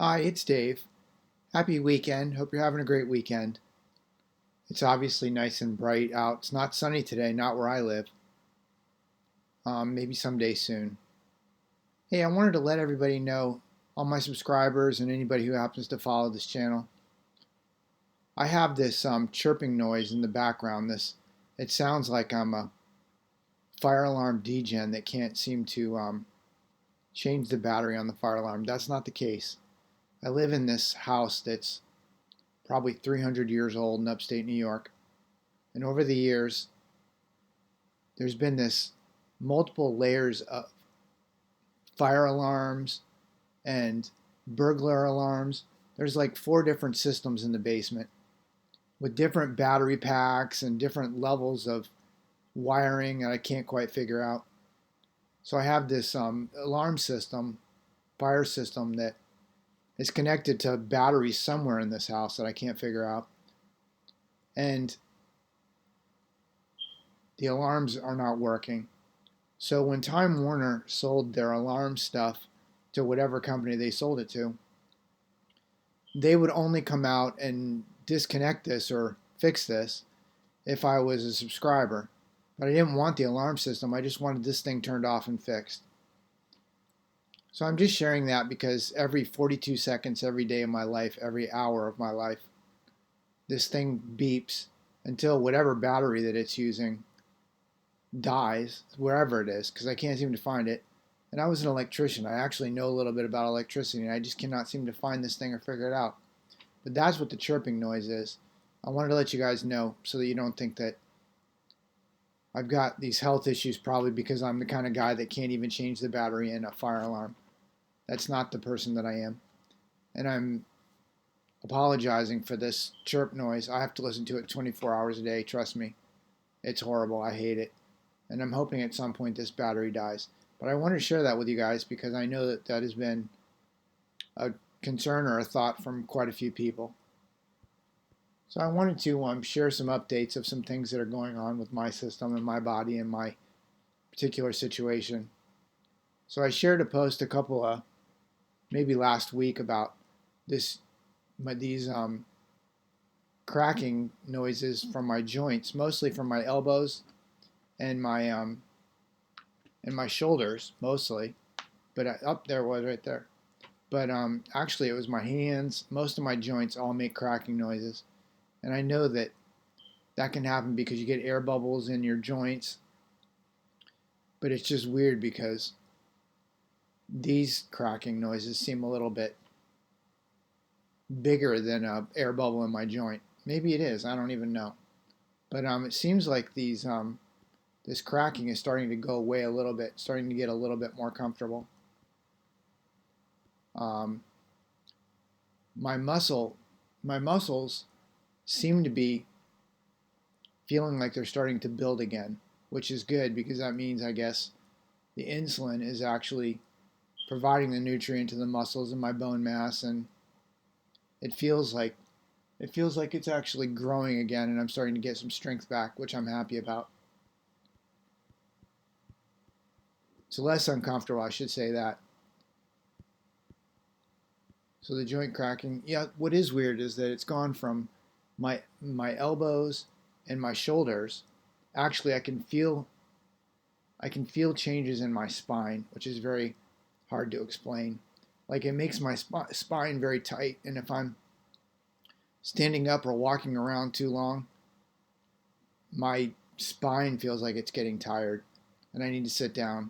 Hi, it's Dave. Happy weekend. Hope you're having a great weekend. It's obviously nice and bright out. It's not sunny today, not where I live. Maybe someday soon. Hey, I wanted to let everybody know, all my subscribers and anybody who happens to follow this channel, I have this chirping noise in the background. It sounds like I'm a fire alarm degen that can't seem to change the battery on the fire alarm. That's not the case. I live in this house that's probably 300 years old in upstate New York. And over the years, there's been this multiple layers of fire alarms and burglar alarms. There's like 4 different systems in the basement with different battery packs and different levels of wiring that I can't quite figure out. So I have this alarm system, fire system that is connected to batteries somewhere in this house that I can't figure out. And the alarms are not working. So when Time Warner sold their alarm stuff to whatever company they sold it to, they would only come out and disconnect this or fix this if I was a subscriber. But I didn't want the alarm system. I just wanted this thing turned off and fixed. So I'm just sharing that because every 42 seconds, every day of my life, every hour of my life, this thing beeps until whatever battery that it's using dies, wherever it is, because I can't seem to find it. And I was an electrician. I actually know a little bit about electricity, and I just cannot seem to find this thing or figure it out. But that's what the chirping noise is. I wanted to let you guys know so that you don't think that I've got these health issues probably because I'm the kind of guy that can't even change the battery in a fire alarm. That's not the person that I am. And I'm apologizing for this chirp noise. I have to listen to it 24 hours a day. Trust me. It's horrible. I hate it. And I'm hoping at some point this battery dies. But I want to share that with you guys because I know that that has been a concern or a thought from quite a few people. So I wanted to share some updates of some things that are going on with my system and my body and my particular situation. So I shared a post a couple of maybe last week about these cracking noises from my joints, mostly from my elbows and my shoulders mostly, but up there was right there. But actually, it was my hands. Most of my joints all make cracking noises, and I know that that can happen because you get air bubbles in your joints. But it's just weird because these cracking noises seem a little bit bigger than a air bubble in my joint. Maybe it is. I don't even know. But it seems like this cracking is starting to go away a little bit, starting to get a little bit more comfortable. Um, my muscles seem to be feeling like they're starting to build again, which is good because that means, I guess, the insulin is actually providing the nutrient to the muscles and my bone mass, and it feels like it's actually growing again, and I'm starting to get some strength back, which I'm happy about. It's less uncomfortable, I should say that. So the joint cracking, yeah, what is weird is that it's gone from my elbows and my shoulders. Actually, I can feel changes in my spine, which is very hard to explain. Like it makes my spine very tight, and if I'm standing up or walking around too long, my spine feels like it's getting tired and I need to sit down.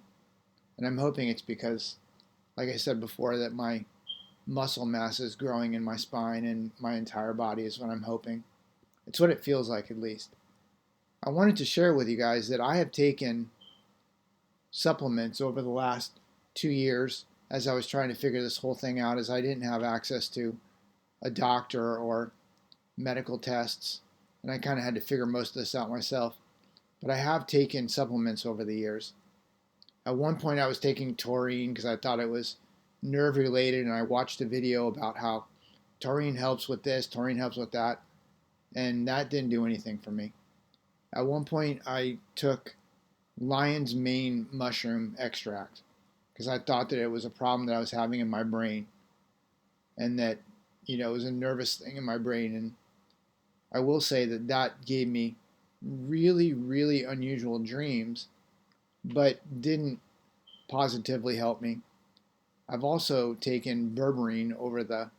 And I'm hoping it's because, like I said before, that my muscle mass is growing in my spine and my entire body is what I'm hoping. It's what it feels like, at least. I wanted to share with you guys that I have taken supplements over the last 2 years as I was trying to figure this whole thing out, as I didn't have access to a doctor or medical tests, and I kind of had to figure most of this out myself. But I have taken supplements over the years. At one point, I was taking taurine because I thought it was nerve related, and I watched a video about how taurine helps with this, taurine helps with that, and that didn't do anything for me. At one point, I took lion's mane mushroom extract because I thought that it was a problem that I was having in my brain. and that, it was a nervous thing in my brain. And I will say that that gave me really, really unusual dreams, but didn't positively help me. I've also taken berberine over the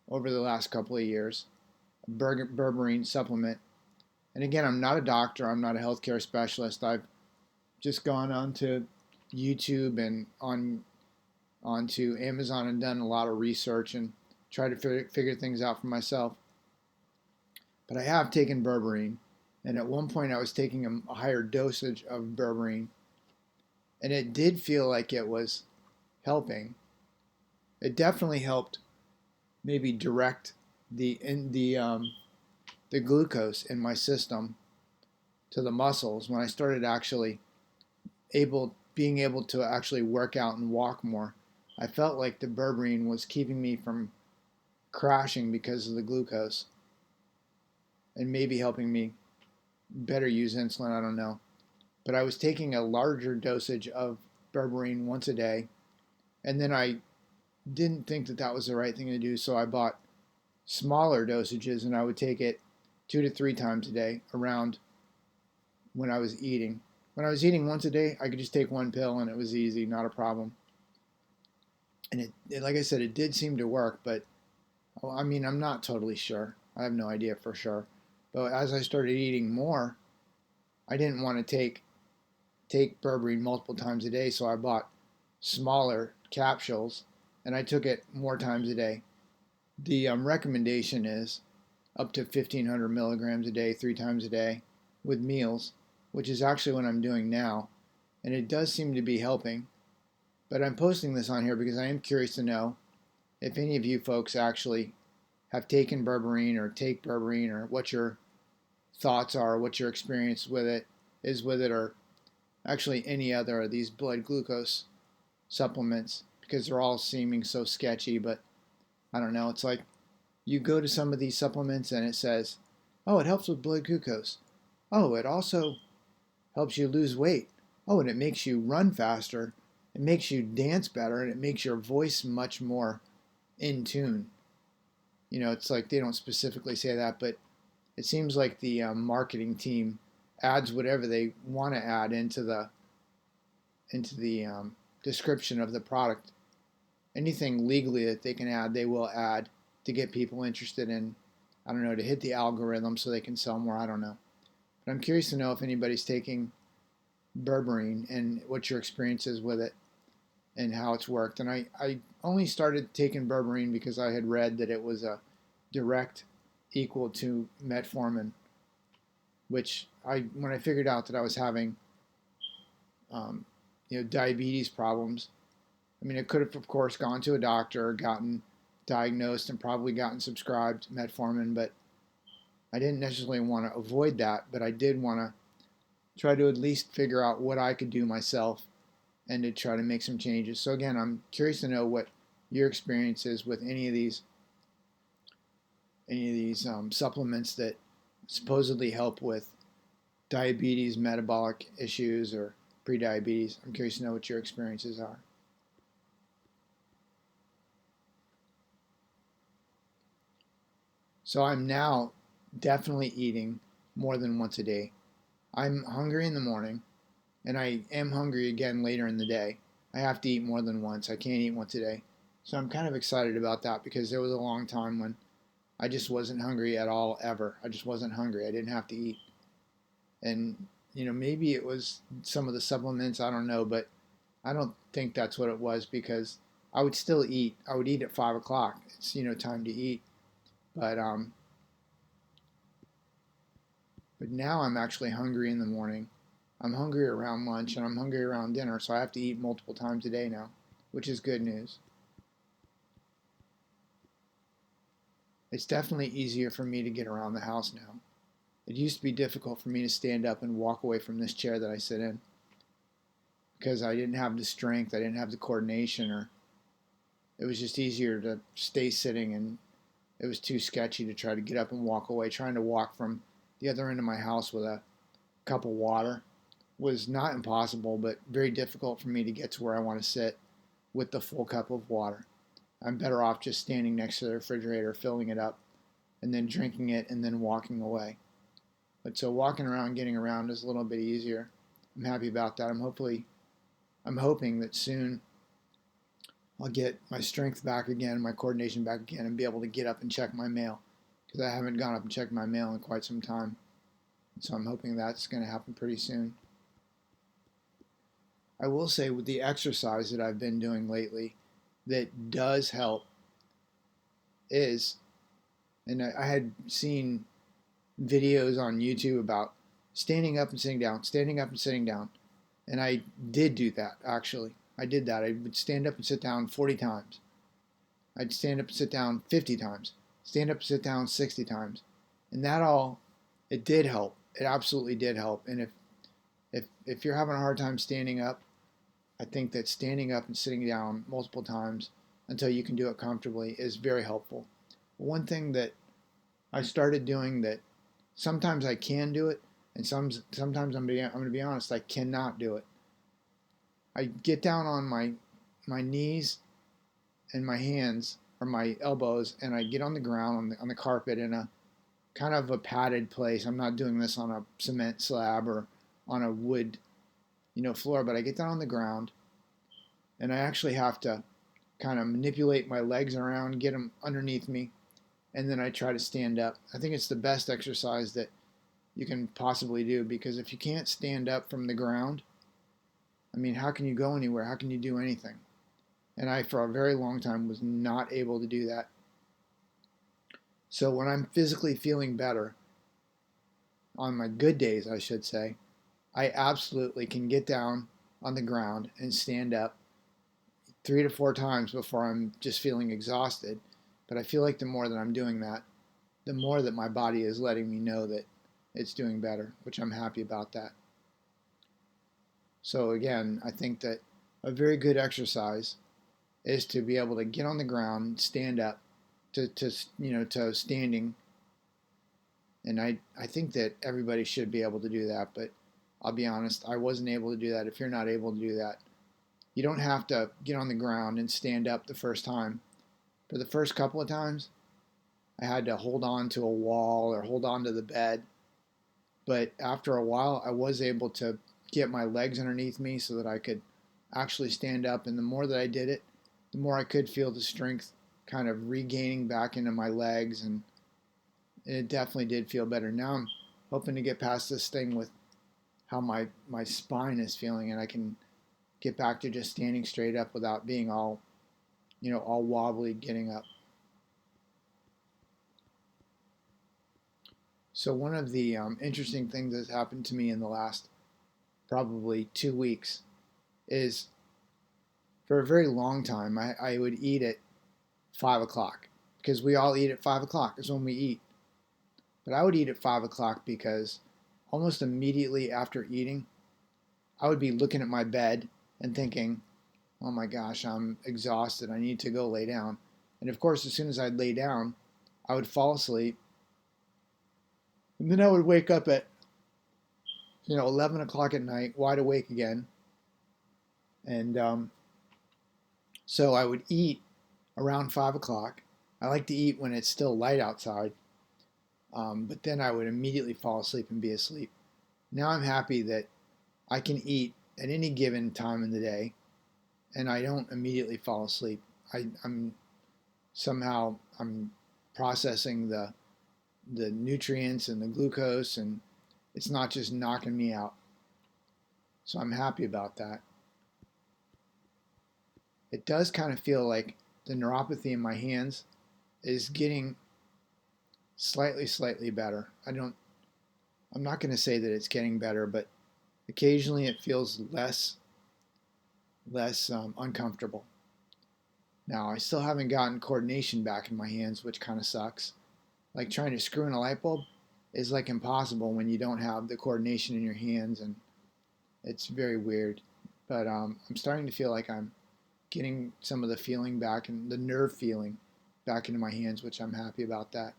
last couple of years, a berberine supplement. And again, I'm not a doctor. I'm not a healthcare specialist. I've just gone onto YouTube and onto Amazon and done a lot of research and tried to figure things out for myself. But I have taken berberine, and at one point I was taking a higher dosage of berberine, and it did feel like it was helping. It definitely helped maybe direct the glucose in my system to the muscles when I started actually being able to actually work out and walk more. I felt like the berberine was keeping me from crashing because of the glucose and maybe helping me better use insulin. I don't know. But I was taking a larger dosage of berberine once a day, and then I didn't think that that was the right thing to do, so I bought smaller dosages and I would take it 2 to 3 times a day around when I was eating. When I was eating once a day, I could just take one pill and it was easy, not a problem. And like I said, it did seem to work, but I mean, I'm not totally sure. I have no idea for sure. But as I started eating more, I didn't want to take berberine multiple times a day, so I bought smaller capsules and I took it more times a day. The recommendation is up to 1,500 milligrams a day, 3 times a day, with meals, which is actually what I'm doing now, and it does seem to be helping. But I'm posting this on here because I am curious to know if any of you folks actually have taken berberine or take berberine, or what your thoughts are, what your experience with it is with it, or actually any other of these blood glucose supplements, because they're all seeming so sketchy. But I don't know, it's like you go to some of these supplements and it says, oh, it helps with blood glucose. Oh, it also helps you lose weight. Oh, and it makes you run faster. It makes you dance better, and it makes your voice much more in tune. It's like they don't specifically say that, but it seems like the marketing team adds whatever they want to add into the description of the product. Anything legally that they can add, they will add to get people interested in, I don't know, to hit the algorithm so they can sell more. I don't know. But I'm curious to know if anybody's taking berberine and what your experience is with it and how it's worked. And I only started taking berberine because I had read that it was a direct equal to metformin, which when I figured out that I was having diabetes problems. I mean, I could have, of course, gone to a doctor, gotten diagnosed, and probably gotten subscribed metformin, but I didn't necessarily want to avoid that, but I did want to try to at least figure out what I could do myself and to try to make some changes. So again, I'm curious to know what your experience is with any of these supplements that supposedly help with diabetes, metabolic issues, or prediabetes. I'm curious to know what your experiences are. So I'm now definitely eating more than once a day. I'm hungry in the morning, and I am hungry again later in the day. I have to eat more than once. I can't eat once a day. So I'm kind of excited about that, because there was a long time when I just wasn't hungry at all, ever. I just wasn't hungry. I didn't have to eat. And, maybe it was some of the supplements, I don't know, but I don't think that's what it was, because I would still eat. I would eat at 5 o'clock. It's, time to eat. But now I'm actually hungry in the morning. I'm hungry around lunch, and I'm hungry around dinner, so I have to eat multiple times a day now, which is good news. It's definitely easier for me to get around the house now. It used to be difficult for me to stand up and walk away from this chair that I sit in, because I didn't have the strength, I didn't have the coordination, or it was just easier to stay sitting, and it was too sketchy to try to get up and walk away. Trying to walk from the other end of my house with a cup of water was not impossible, but very difficult for me to get to where I want to sit with the full cup of water. I'm better off just standing next to the refrigerator, filling it up, and then drinking it and then walking away. But so walking around, getting around is a little bit easier. I'm happy about that. I'm hoping that soon I'll get my strength back again, my coordination back again, and be able to get up and check my mail, because I haven't gone up and checked my mail in quite some time. So I'm hoping that's going to happen pretty soon. I will say with the exercise that I've been doing lately that does help is, and I had seen videos on YouTube about standing up and sitting down, standing up and sitting down. And I did do that, actually. I did that. I would stand up and sit down 40 times. I'd stand up and sit down 50 times. Stand up and sit down 60 times. And that all, it did help. It absolutely did help. And if you're having a hard time standing up, I think that standing up and sitting down multiple times until you can do it comfortably is very helpful. One thing that I started doing that sometimes I can do it, and sometimes I'm going to be honest, I cannot do it. I get down on my knees and my hands or my elbows, and I get on the ground on the carpet in a kind of a padded place. I'm not doing this on a cement slab or on a wood, floor, but I get down on the ground, and I actually have to kind of manipulate my legs around, get them underneath me, and then I try to stand up. I think it's the best exercise that you can possibly do, because if you can't stand up from the ground, I mean, how can you go anywhere? How can you do anything? And I, for a very long time, was not able to do that. So when I'm physically feeling better, on my good days, I should say, I absolutely can get down on the ground and stand up 3 to 4 times before I'm just feeling exhausted. But I feel like the more that I'm doing that, the more that my body is letting me know that it's doing better, which I'm happy about that. So again, I think that a very good exercise is to be able to get on the ground, stand up to standing. And I think that everybody should be able to do that, but I'll be honest, I wasn't able to do that. If you're not able to do that, you don't have to get on the ground and stand up the first time. For the first couple of times, I had to hold on to a wall or hold on to the bed. But after a while, I was able to get my legs underneath me so that I could actually stand up. And the more that I did it, the more I could feel the strength kind of regaining back into my legs. And it definitely did feel better. Now I'm hoping to get past this thing with how my spine is feeling, and I can get back to just standing straight up without being all wobbly getting up. So one of the interesting things that's happened to me in the last probably 2 weeks is, for a very long time, I would eat at 5 o'clock, because we all eat at 5 o'clock. It's when we eat. But I would eat at 5 o'clock because almost immediately after eating, I would be looking at my bed and thinking, oh my gosh, I'm exhausted. I need to go lay down. And of course, as soon as I'd lay down, I would fall asleep. And then I would wake up at 11 o'clock at night, wide awake again. And so I would eat around 5 o'clock. I like to eat when it's still light outside. But then I would immediately fall asleep and be asleep. Now I'm happy that I can eat at any given time in the day, and I don't immediately fall asleep. I'm processing the nutrients and the glucose, and it's not just knocking me out. So I'm happy about that. It does kind of feel like the neuropathy in my hands is getting slightly better. I'm not going to say that it's getting better, but occasionally it feels less uncomfortable. Now, I still haven't gotten coordination back in my hands, which kind of sucks. Like trying to screw in a light bulb is like impossible when you don't have the coordination in your hands, and it's very weird. But I'm starting to feel like I'm getting some of the feeling back, and the nerve feeling back into my hands, which I'm happy about that.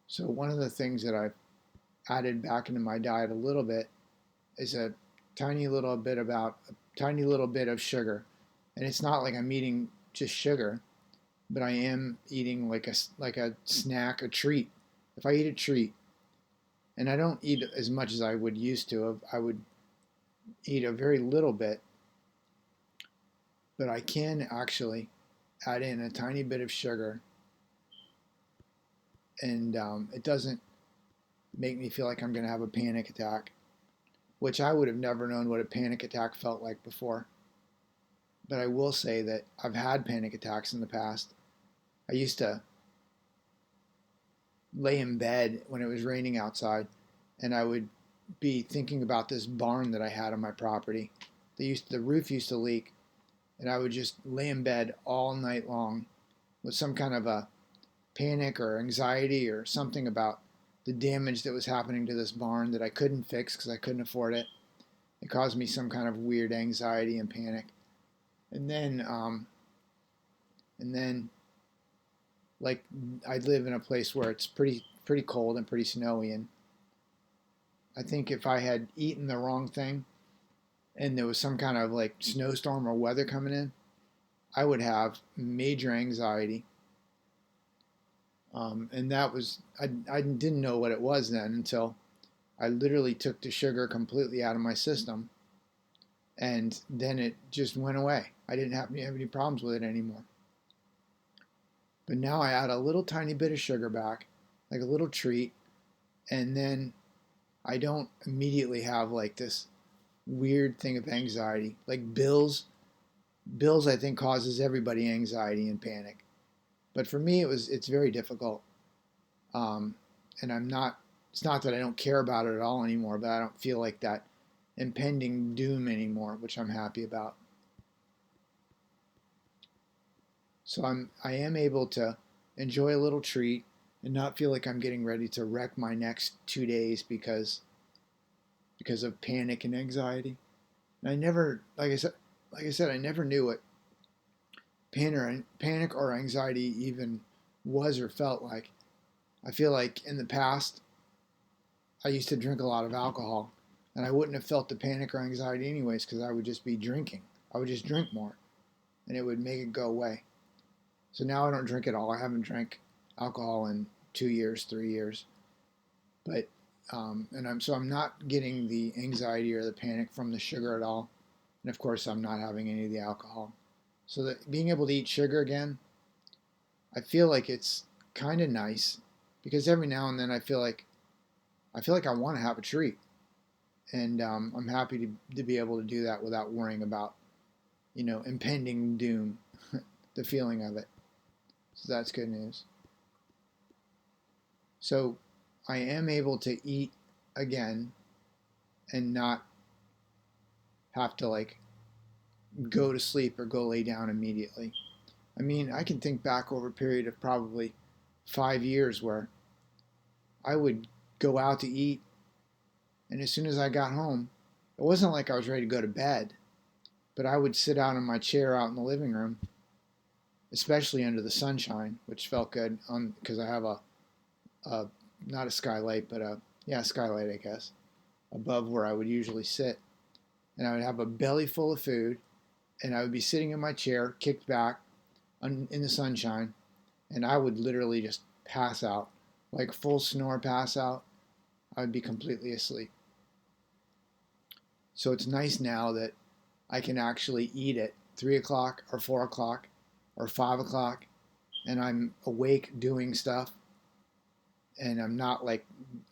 So one of the things that I've added back into my diet a little bit is a tiny little bit of sugar, and it's not like I'm eating just sugar, but I am eating like a snack, a treat. If I eat a treat, and I don't eat as much as I would used to, I would eat a very little bit, but I can actually add in a tiny bit of sugar, and it doesn't make me feel like I'm going to have a panic attack, which I would have never known what a panic attack felt like before. But I will say that I've had panic attacks in the past. I used to lay in bed when it was raining outside, and I would be thinking about this barn that I had on my property. The roof used to leak, and I would just lay in bed all night long with some kind of a panic or anxiety or something about the damage that was happening to this barn that I couldn't fix because I couldn't afford it. It caused me some kind of weird anxiety and panic. And then, and then, like, I live in a place where it's pretty cold and pretty snowy, and I think if I had eaten the wrong thing and there was some kind of like snowstorm or weather coming in, I would have major anxiety. And that was, I didn't know what it was then until I literally took the sugar completely out of my system, and then it just went away. I didn't have any problems with it anymore. But now I add a little tiny bit of sugar back, like a little treat, and then I don't immediately have like this weird thing of anxiety. Like bills I think causes everybody anxiety and panic. But for me it's very difficult. Um, and it's not that I don't care about it at all anymore, but I don't feel like that impending doom anymore, which I'm happy about. So I am able to enjoy a little treat and not feel like I'm getting ready to wreck my next 2 days because of panic and anxiety. And I never, like I said, I never knew what panic or anxiety even was or felt like. I feel like in the past, I used to drink a lot of alcohol, and I wouldn't have felt the panic or anxiety anyways because I would just be drinking. I would just drink more, and it would make it go away. So now I don't drink at all. I haven't drank alcohol in 2 years, 3 years, but I'm not getting the anxiety or the panic from the sugar at all, and of course I'm not having any of the alcohol. So that being able to eat sugar again, I feel like it's kind of nice because every now and then I feel like I want to have a treat, and I'm happy to be able to do that without worrying about impending doom, the feeling of it. So that's good news. So I am able to eat again and not have to like go to sleep or go lay down immediately. I mean, I can think back over a period of probably 5 years where I would go out to eat, and as soon as I got home, it wasn't like I was ready to go to bed, but I would sit out in my chair out in the living room, especially under the sunshine, which felt good on because I have a not a skylight, but skylight, I guess, above where I would usually sit, and I would have a belly full of food, and I would be sitting in my chair, kicked back, in the sunshine, and I would literally just pass out, like full snore pass out. I would be completely asleep. So it's nice now that I can actually eat at 3 o'clock or 4 o'clock or 5 o'clock, and I'm awake doing stuff, and I'm not like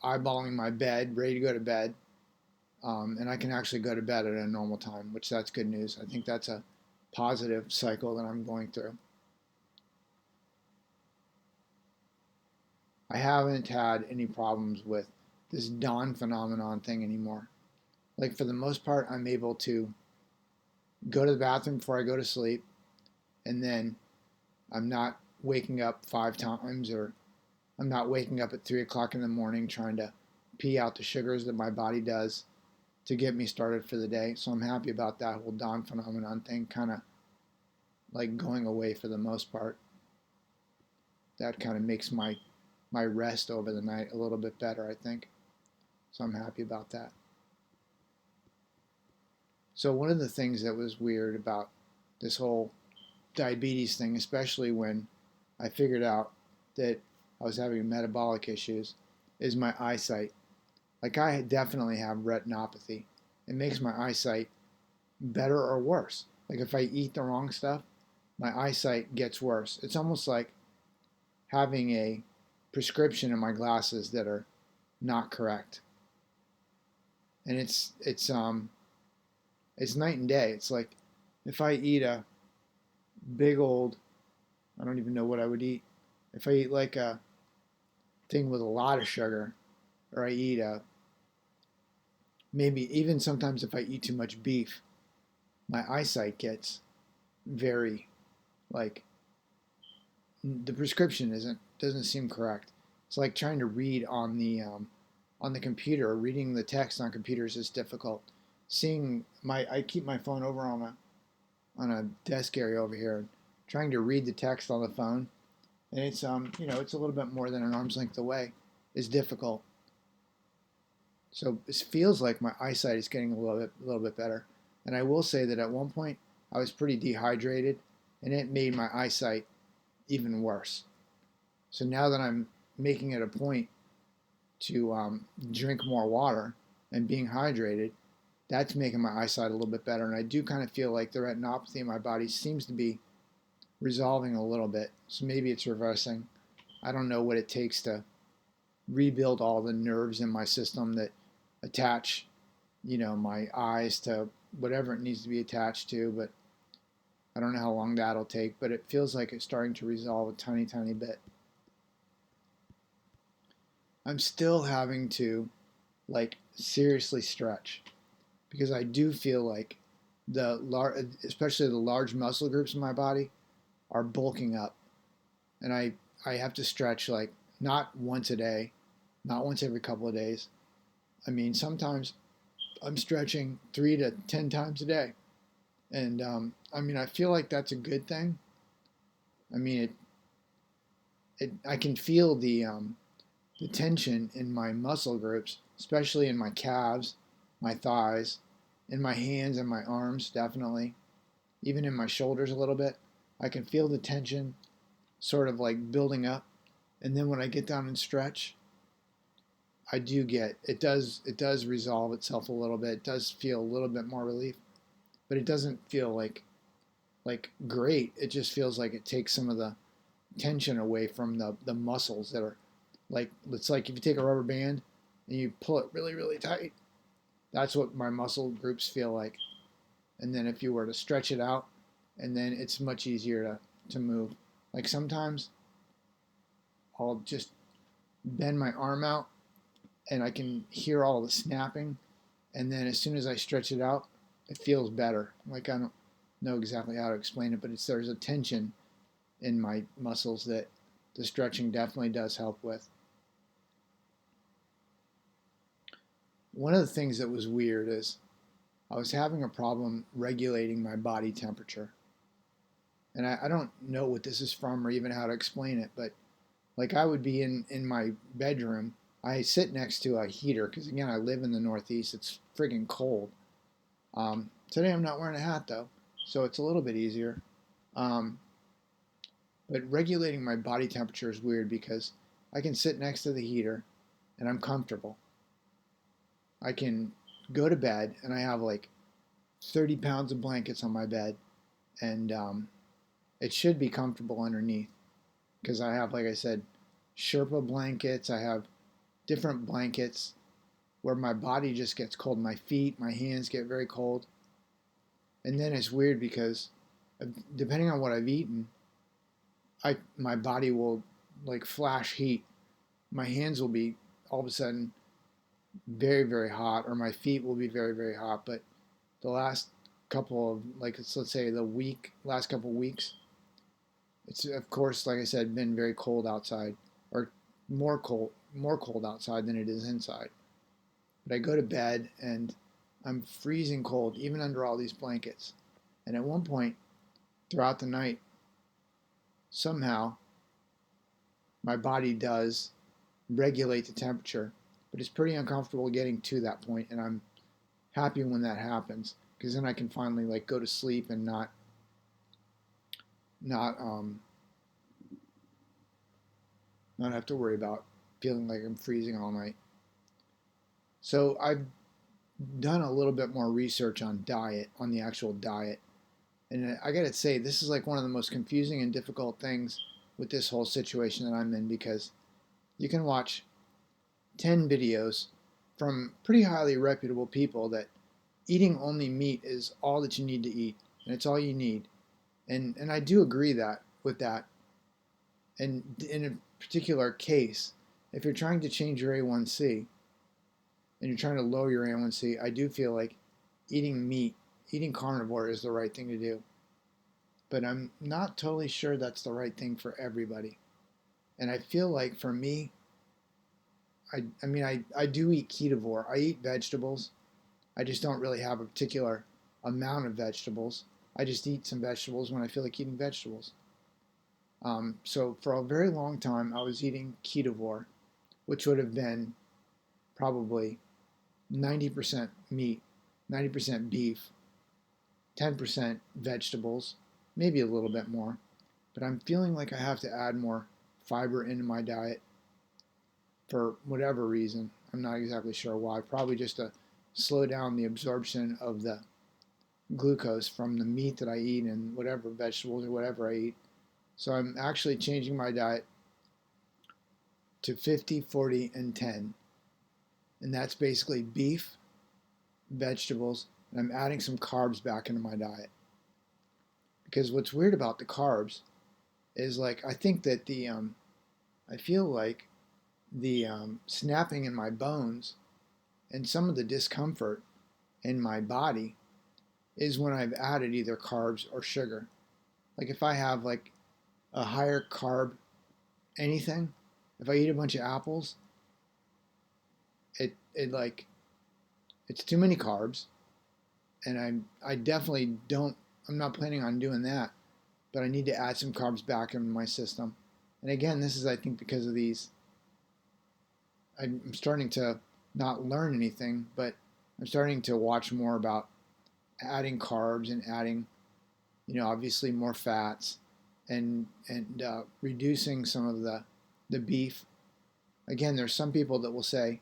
eyeballing my bed, ready to go to bed. And I can actually go to bed at a normal time, which that's good news. I think that's a positive cycle that I'm going through. I haven't had any problems with this dawn phenomenon thing anymore. Like for the most part, I'm able to go to the bathroom before I go to sleep, and then I'm not waking up 5 times, or I'm not waking up at 3 o'clock in the morning trying to pee out the sugars that my body does to get me started for the day. So I'm happy about that whole dawn phenomenon thing kind of like going away for the most part. That kind of makes my rest over the night a little bit better, I think. So I'm happy about that. So one of the things that was weird about this whole diabetes thing, especially when I figured out that I was having metabolic issues, is my eyesight. Like I definitely have retinopathy. It makes my eyesight better or worse. Like if I eat the wrong stuff, my eyesight gets worse. It's almost like having a prescription in my glasses that are not correct. And it's night and day. It's like if I eat a big old, I don't even know what I would eat. If I eat like a thing with a lot of sugar, or I eat a, maybe even sometimes if I eat too much beef, my eyesight gets very, like, the prescription doesn't seem correct. It's like trying to read on the computer. Reading the text on computers is difficult. Seeing my I keep my phone over on a desk area over here, trying to read the text on the phone, and it's it's a little bit more than an arm's length away, is difficult. So it feels like my eyesight is getting a little bit better. And I will say that at one point I was pretty dehydrated, and it made my eyesight even worse. So now that I'm making it a point to drink more water and being hydrated, that's making my eyesight a little bit better. And I do kind of feel like the retinopathy in my body seems to be resolving a little bit. So maybe it's reversing. I don't know what it takes to rebuild all the nerves in my system that attach, my eyes to whatever it needs to be attached to, but I don't know how long that'll take, but it feels like it's starting to resolve a tiny, tiny bit. I'm still having to like seriously stretch because I do feel like especially the large muscle groups in my body are bulking up, and I have to stretch like not once a day, not once every couple of days. I mean, sometimes I'm stretching 3 to 10 times a day, and I mean, I feel like that's a good thing. I mean, I can feel the tension in my muscle groups, especially in my calves, my thighs, in my hands and my arms, definitely, even in my shoulders a little bit. I can feel the tension sort of like building up, and then when I get down and stretch, I do get it does resolve itself a little bit. It does feel a little bit more relief, but it doesn't feel like great. It just feels like it takes some of the tension away from the muscles that are like, it's like if you take a rubber band and you pull it really, really tight. That's what my muscle groups feel like. And then if you were to stretch it out, and then it's much easier to move. Like sometimes I'll just bend my arm out and I can hear all the snapping. And then as soon as I stretch it out, it feels better. Like I don't know exactly how to explain it, but there's a tension in my muscles that the stretching definitely does help with. One of the things that was weird is I was having a problem regulating my body temperature. And I don't know what this is from or even how to explain it, but like I would be in my bedroom. I sit next to a heater because, again, I live in the Northeast. It's friggin' cold. Today I'm not wearing a hat though, so it's a little bit easier. Um, but regulating my body temperature is weird because I can sit next to the heater and I'm comfortable. I can go to bed and I have like 30 pounds of blankets on my bed, and it should be comfortable underneath because I have, like I said, Sherpa blankets. I have different blankets where my body just gets cold. My feet, my hands get very cold. And then it's weird because depending on what I've eaten, my body will like flash heat. My hands will be all of a sudden very, very hot, or my feet will be very, very hot. But the last couple of, like, let's say last couple of weeks, it's, of course, like I said, been very cold outside, or more cold outside than it is inside. But I go to bed and I'm freezing cold, even under all these blankets. And at one point throughout the night, somehow my body does regulate the temperature, but it's pretty uncomfortable getting to that point, and I'm happy when that happens because then I can finally like go to sleep and not not have to worry about feeling like I'm freezing all night. So I've done a little bit more research on diet, on the actual diet. And I gotta say, this is like one of the most confusing and difficult things with this whole situation that I'm in, because you can watch 10 videos from pretty highly reputable people that eating only meat is all that you need to eat, and it's all you need. And I do agree that with that. And in a particular case, if you're trying to change your A1C and you're trying to lower your A1C, I do feel like eating meat, eating carnivore is the right thing to do. But I'm not totally sure that's the right thing for everybody. And I feel like for me, I do eat ketovore. I eat vegetables. I just don't really have a particular amount of vegetables. I just eat some vegetables when I feel like eating vegetables. So for a very long time, I was eating ketovore, which would have been probably 90% meat, 90% beef, 10% vegetables, maybe a little bit more. But I'm feeling like I have to add more fiber into my diet for whatever reason. I'm not exactly sure why. Probably just to slow down the absorption of the glucose from the meat that I eat and whatever vegetables or whatever I eat. So I'm actually changing my diet to 50, 40, and 10. And that's basically beef, vegetables, and I'm adding some carbs back into my diet. Because what's weird about the carbs is like I think that I feel like the snapping in my bones and some of the discomfort in my body is when I've added either carbs or sugar. Like if I have like a higher carb anything, if I eat a bunch of apples, it like it's too many carbs, and I definitely don't. I'm not planning on doing that, but I need to add some carbs back into my system. And again, this is I think because of these. I'm starting to not learn anything, but I'm starting to watch more about adding carbs and adding, obviously more fats and reducing some of the beef. Again, there's some people that will say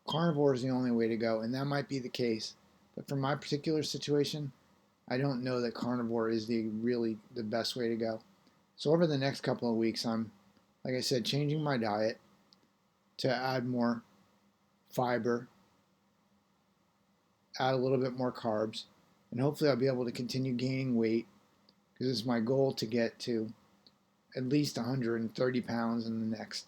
carnivore is the only way to go, and that might be the case. But for my particular situation, I don't know that carnivore is really the best way to go. So over the next couple of weeks, I'm, like I said, changing my diet to add more fiber, add a little bit more carbs, and hopefully I'll be able to continue gaining weight, because it's my goal to get to at least 130 pounds in the next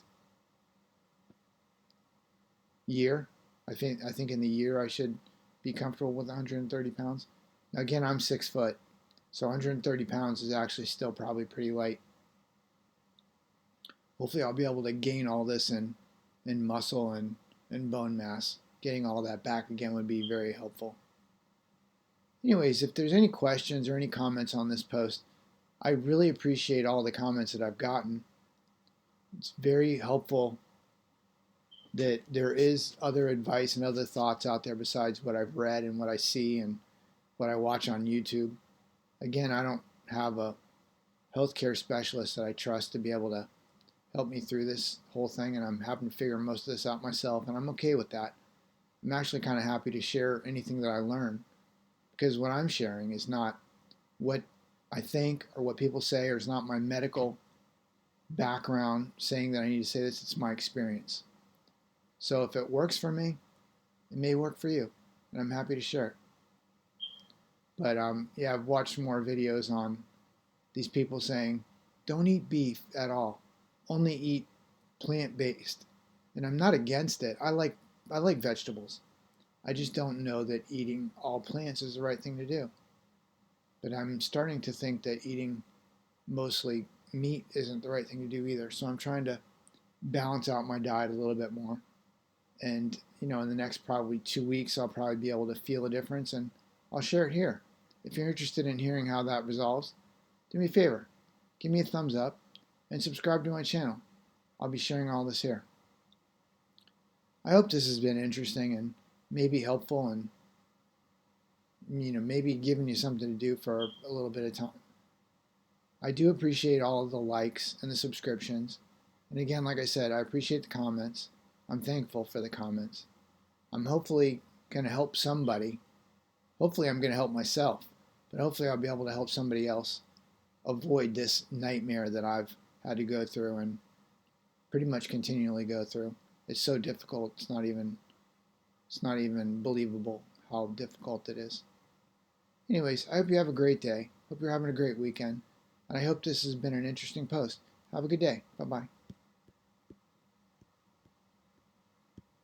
year. I think in the year I should be comfortable with 130 pounds. Now again, I'm 6 foot, so 130 pounds is actually still probably pretty light. Hopefully I'll be able to gain all this in muscle and bone mass. Getting all that back again would be very helpful. Anyways, if there's any questions or any comments on this post, I really appreciate all the comments that I've gotten. It's very helpful that there is other advice and other thoughts out there besides what I've read and what I see and what I watch on YouTube. Again, I don't have a healthcare specialist that I trust to be able to help me through this whole thing, and I'm having to figure most of this out myself, and I'm okay with that. I'm actually kind of happy to share anything that I learn, because what I'm sharing is not what I think or what people say, or it's not my medical background saying that I need to say this. It's my experience. So if it works for me, it may work for you, and I'm happy to share it. But yeah, I've watched more videos on these people saying, don't eat beef at all, only eat plant-based. And I'm not against it. I like vegetables. I just don't know that eating all plants is the right thing to do. But I'm starting to think that eating mostly meat isn't the right thing to do either. So I'm trying to balance out my diet a little bit more. And, in the next probably 2 weeks, I'll probably be able to feel a difference, and I'll share it here. If you're interested in hearing how that resolves, do me a favor, give me a thumbs up and subscribe to my channel. I'll be sharing all this here. I hope this has been interesting and maybe helpful, and maybe giving you something to do for a little bit of time. I do appreciate all of the likes and the subscriptions. And again, like I said, I appreciate the comments. I'm thankful for the comments. I'm hopefully going to help somebody. Hopefully, I'm going to help myself, but hopefully, I'll be able to help somebody else avoid this nightmare that I've had to go through and pretty much continually go through. It's so difficult. It's not even believable how difficult it is. Anyways, I hope you have a great day. Hope you're having a great weekend. And I hope this has been an interesting post. Have a good day. Bye-bye.